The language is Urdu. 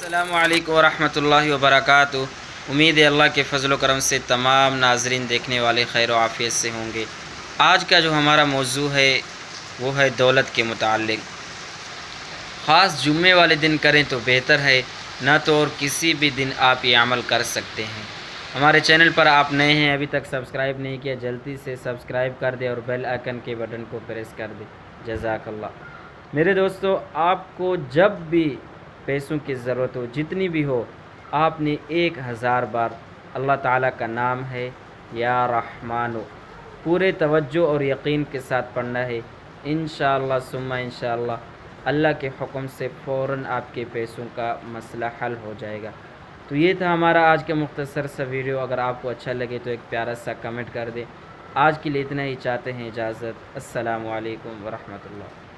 السلام علیکم ورحمۃ اللہ وبرکاتہ۔ امید ہے اللہ کے فضل و کرم سے تمام ناظرین دیکھنے والے خیر و عافیت سے ہوں گے۔ آج کا جو ہمارا موضوع ہے وہ ہے دولت کے متعلق۔ خاص جمعے والے دن کریں تو بہتر ہے، نہ تو اور کسی بھی دن آپ یہ عمل کر سکتے ہیں۔ ہمارے چینل پر آپ نئے ہیں، ابھی تک سبسکرائب نہیں کیا، جلدی سے سبسکرائب کر دیں اور بیل آئکن کے بٹن کو پریس کر دیں۔ جزاک اللہ۔ میرے دوستو، آپ کو جب بھی پیسوں کی ضرورت ہو، جتنی بھی ہو، آپ نے 1000 بار اللہ تعالیٰ کا نام ہے یا رحمانو پورے توجہ اور یقین کے ساتھ پڑھنا ہے۔ انشاءاللہ ثم انشاءاللہ اللہ کے حکم سے فوراً آپ کے پیسوں کا مسئلہ حل ہو جائے گا۔ تو یہ تھا ہمارا آج کا مختصر سا ویڈیو۔ اگر آپ کو اچھا لگے تو ایک پیارا سا کمنٹ کر دیں۔ آج کے لیے اتنا ہی، چاہتے ہیں اجازت۔ السلام علیکم ورحمۃ اللہ۔